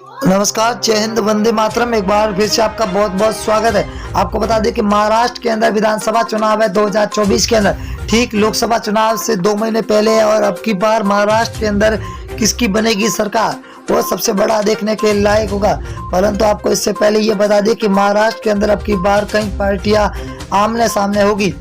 नमस्कार, जय हिंद, वंदे मातरम। एक बार फिर से आपका बहुत बहुत स्वागत है। आपको बता दें कि महाराष्ट्र के अंदर विधानसभा चुनाव है 2024 के अंदर, ठीक लोकसभा चुनाव से 2 महीने पहले है। और अब की बार महाराष्ट्र के अंदर किसकी बनेगी सरकार, वो सबसे बड़ा देखने के लायक होगा। परंतु आपको इससे पहले ये बता दें कि महाराष्ट्र के अंदर अब की बार कई पार्टियां आमने सामने होगी।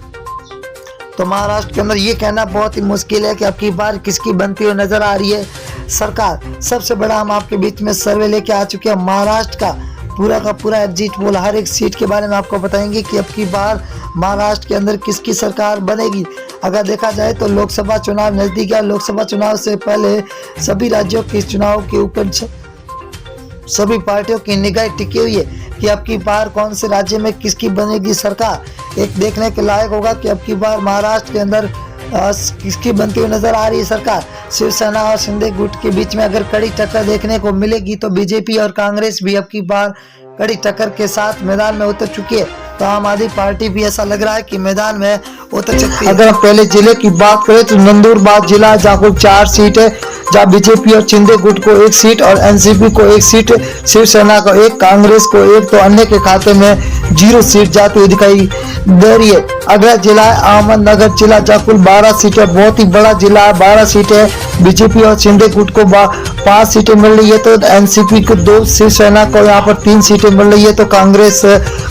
तो महाराष्ट्र के अंदर ये कहना बहुत ही मुश्किल है कि अब की बार किसकी बनती हुई नजर आ रही है सरकार। सबसे बड़ा हम आपके बीच में सर्वे लेके आ चुके हैं महाराष्ट्र का पूरा एग्जिट पोल, हर एक सीट के बारे में आपको बताएंगे कि अब की बार महाराष्ट्र के अंदर किसकी सरकार बनेगी। अगर देखा जाए तो लोकसभा चुनाव नजदीक है। लोकसभा चुनाव से पहले सभी राज्यों के चुनाव के ऊपर सभी पार्टियों की निगाह टिकी हुई है कि अब की बार कौन से राज्य में किसकी बनेगी सरकार। एक देखने के लायक होगा कि अब की बार महाराष्ट्र के अंदर किसकी बनती हुई नजर आ रही है सरकार। शिवसेना और शिंदे गुट के बीच में अगर कड़ी टक्कर देखने को मिलेगी तो बीजेपी और कांग्रेस भी अब की बार कड़ी टक्कर के साथ मैदान में उतर चुकी है। तो आम आदमी पार्टी भी ऐसा लग रहा है कि मैदान में उतर चुकी है। अगर हम पहले जिले की बात करें तो नंदुरबार जिला जहाँ कुल 4 सीट है, जहाँ बीजेपी और शिंदे गुट को 1 सीट और एनसीपी को 1 सीट, शिवसेना को 1, कांग्रेस को 1, तो अन्य के खाते में 0 सीट जाती हुई दिखाई दे रही है। अगला जिला है अहमदनगर जिला जहाँ कुल 12 सीटें, बहुत ही बड़ा जिला है, 12 सीटें। बीजेपी और शिंदे गुट को 5 सीटें मिल रही है, तो एनसीपी को 2, शिवसेना को यहाँ पर 3 सीटें मिल रही है, तो कांग्रेस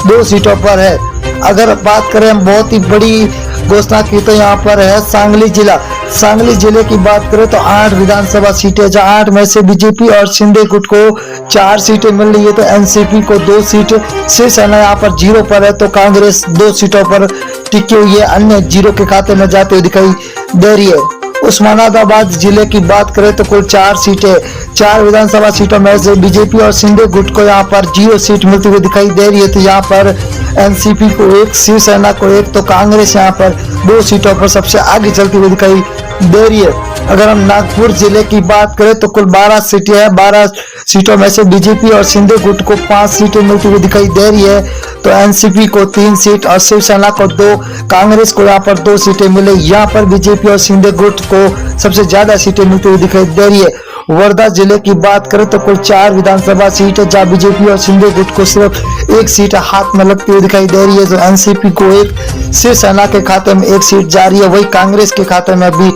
2 सीटों पर है। अगर बात करें हम बहुत ही बड़ी घोषणा की तो यहाँ पर है सांगली जिला। सांगली जिले की बात करें तो 8 विधानसभा सीटें, जहाँ 8 में से बीजेपी और शिंदे गुट को 4 सीटें मिल रही है, तो एनसीपी को 2 सीट, शिवसेना यहाँ पर 0 पर है, तो कांग्रेस 2 सीटों पर टिकी हुई है, अन्य 0 के खाते में जाते हुए दिखाई दे रही है। उस्मानाबाद जिले की बात करें तो कुल 4 सीटें, 4 विधानसभा सीटों में से बीजेपी और शिंदे गुट को यहाँ पर 0 सीट मिलती हुई दिखाई दे रही है, तो यहाँ पर एनसीपी को 1, शिवसेना को 1, तो कांग्रेस यहाँ पर 2 सीटों पर सबसे आगे चलती हुई दिखाई दे रही है। अगर हम नागपुर जिले की बात करें तो कुल 12 सीटें हैं, 12 सीटों में से बीजेपी और शिंदे गुट को 5 सीटें मिलती हुई दिखाई दे रही है, तो एनसीपी को 3 सीट और शिवसेना को 2, कांग्रेस को यहाँ पर 2 सीटें मिले। यहाँ पर बीजेपी और शिंदे गुट को सबसे ज्यादा सीटें मिलती हुई दिखाई दे रही है। वर्धा जिले की बात करें तो कुल 4 विधानसभा सीट है, जहाँ बीजेपी और शिंदे गुट को सिर्फ 1 सीट हाथ में लगती हुई दिखाई दे रही है, तो एनसीपी को 1, शिवसेना के खाते में 1 सीट जा रही है, वही कांग्रेस के खाते में भी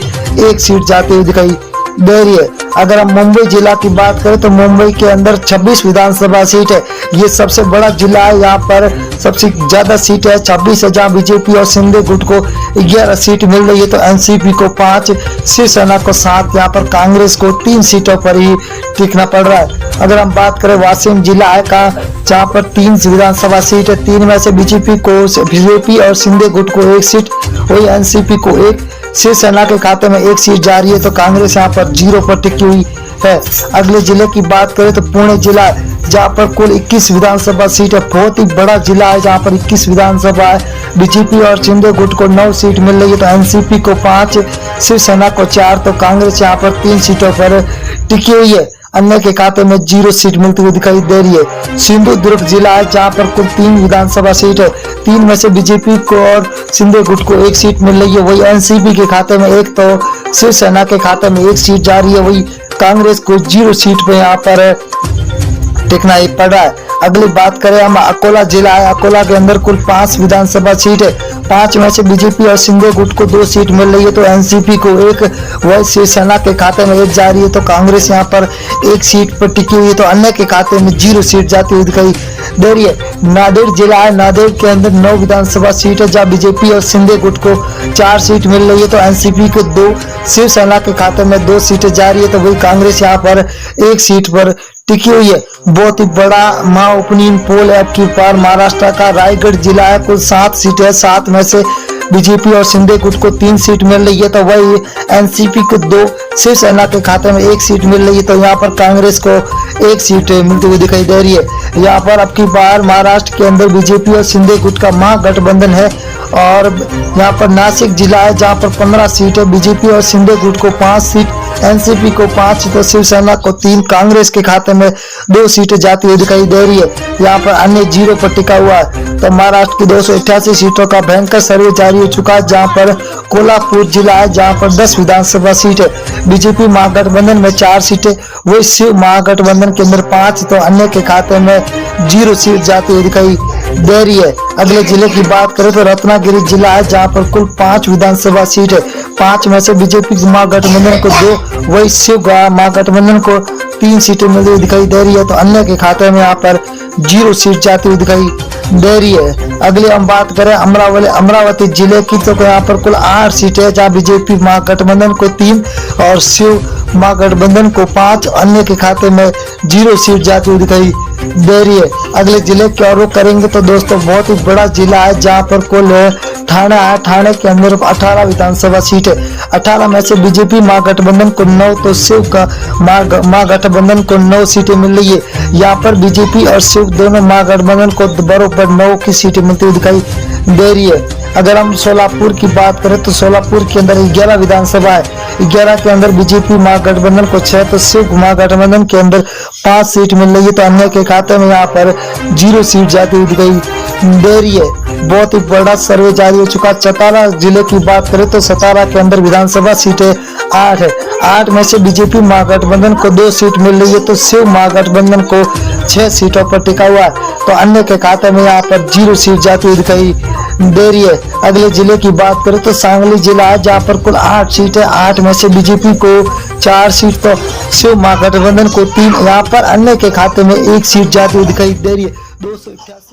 1 सीट जाती हुई दिखाई दे रही है। अगर हम मुंबई जिला की बात करें तो मुंबई के अंदर 26 विधानसभा सीट है, ये सबसे बड़ा जिला है, यहाँ पर सबसे ज्यादा सीट है 26 है, जहाँ बीजेपी और शिंदे गुट को 11 सीट मिल रही है, तो एनसीपी को 5, शिवसेना को 7, यहाँ पर कांग्रेस को 3 सीटों पर ही टिकना पड़ रहा है। अगर हम बात करें वाशिम जिला है का, जहाँ पर 3 विधानसभा सीट है, 3 में से बीजेपी और शिंदे गुट को 1 सीट, वही एनसीपी को 1, शिवसेना के खाते में 1 सीट जा रही है, तो कांग्रेस यहाँ पर 0 पर टिकी हुई है। अगले जिले की बात करें तो पुणे जिला है, जहाँ पर कुल 21 विधानसभा सीट है, बहुत ही बड़ा जिला है, जहाँ पर 21 विधानसभा है। बीजेपी और शिंदे गुट को 9 सीट मिल रही है, तो एनसीपी को 5, शिवसेना को 4, तो कांग्रेस यहाँ पर 3 सीटों पर टिकी हुई है, अन्य के खाते में 0 सीट मिलती हुई दिखाई दे रही है। सिंधुदुर्ग जिला है, जहाँ पर कुल 3 विधानसभा सीट है, 3 में से बीजेपी को और शिंदे गुट को 1 सीट मिल रही है, वही एनसीपी के खाते में 1, तो शिवसेना के खाते में 1 सीट जा रही है, वही कांग्रेस को 0 सीट पे यहाँ पर टिकना ही पड़ रहा है। अगली बात करें हम अकोला जिला है, अकोला के अंदर कुल 5 विधानसभा सीट है, 5 में से बीजेपी और शिंदे गुट को 2 सीट मिल रही है, तो एनसीपी को 1, वह शिवसेना के खाते में 1 जा रही है, तो कांग्रेस यहाँ पर 1 सीट पर टिकी हुई है, तो अन्य के खाते में 0 सीट जाती हुई दिखाई दे रही है। नांदेड़ जिला है, नांदेड़ के अंदर 9 विधानसभा सीट है, जहाँ बीजेपी और शिंदे गुट को 4 सीट मिल रही है, तो एनसीपी को 2, शिवसेना के खाते में 2 सीटें जा रही है, तो वही कांग्रेस यहाँ पर 1 सीट पर टिकी हुई है। बहुत ही बड़ा महा ओपिनियन पोल है अब की बार महाराष्ट्र का। रायगढ़ जिला है, कुल 7 सीटें है, 7 में से बीजेपी और शिंदे गुट को 3 सीट मिल रही है, तो वही एनसीपी को 2, शिवसेना के खाते में 1 सीट मिल रही है, तो यहाँ पर कांग्रेस को 1 सीट मिलती हुई दिखाई दे रही है। यहाँ पर अब की बार महाराष्ट्र के अंदर बीजेपी और शिंदे गुट का महागठबंधन है। और यहाँ पर नासिक जिला है, जहाँ पर 15 सीट है, बीजेपी और शिंदे गुट को 5 सीट, एनसीपी को 5 तो शिवसेना को 3, कांग्रेस के खाते में 2 सीटें जाती हुई दिखाई दे रही है। यहाँ पर अन्य जीरो पर टिका हुआ है। तो महाराष्ट्र की 288 सीटों का भयंकर सर्वे जारी हो चुका है, जहाँ पर कोल्हापुर जिला है जहाँ पर 10 विधानसभा सीट है। बीजेपी महागठबंधन में 4 सीटें, वही शिव महागठबंधन के अंदर 5 तो अन्य के खाते में 0 सीट जाती हुई दिखाई दे रही है। अगले जिले की बात करें तो रत्नागिरी जिला है जहाँ पर कुल 5 विधानसभा सीट है। 5 में से बीजेपी महागठबंधन को 2, वही शिव महागठबंधन को 3 सीटें मिलती हुई दिखाई दे रही है। तो अन्य के खाते में यहाँ पर 0 सीट जाती हुई दिखाई दे रही है। अगली हम बात करें अमरावती जिले की, तो यहाँ पर कुल 8 सीटें है, जहाँ बीजेपी महागठबंधन को 3 और शिव महागठबंधन को 5, अन्य के खाते में 0 सीट जाती हुई दिखाई दे रही है। अगले जिले की ओर रुख करेंगे तो दोस्तों बहुत ही बड़ा जिला है जहाँ पर कुल ठाणे है। ठाणे के अंदर 18 विधानसभा सीट है। 18 में से बीजेपी महागठबंधन को 9 तो शिव का महागठबंधन को 9 सीटें मिल रही है। यहाँ पर बीजेपी और शिव दोनों महागठबंधन को बराबर 9 की सीटें मिलती हुई दिखाई दे रही है। अगर हम सोलापुर की बात करें तो सोलापुर के अंदर 11 विधानसभा है। 11 के अंदर बीजेपी महागठबंधन को 6 तो शिव महागठबंधन के अंदर 5 सीट मिल रही है। तो अन्य के खाते में यहाँ पर 0 सीट जाती हुई दिखाई दे रही है। बहुत ही बड़ा सर्वे जारी हो चुका। सतारा जिले की बात करें तो सतारा के अंदर विधानसभा सीटें 8 है। 8 में से बीजेपी महागठबंधन को 2 सीट मिल रही है, तो शिव महागठबंधन को 6 सीटों पर टिका हुआ है। तो अन्य के खाते में यहाँ पर 0 सीट जाती हुई दिखाई दे रही है। अगले जिले की बात करें तो सांगली जिला है जहाँ पर कुल 8 सीट है। 8 में से बीजेपी को 4 सीट तो शिव महागठबंधन को 3, यहाँ पर अन्य के खाते में 1 सीट जाती हुई दिखाई दे रही है। 288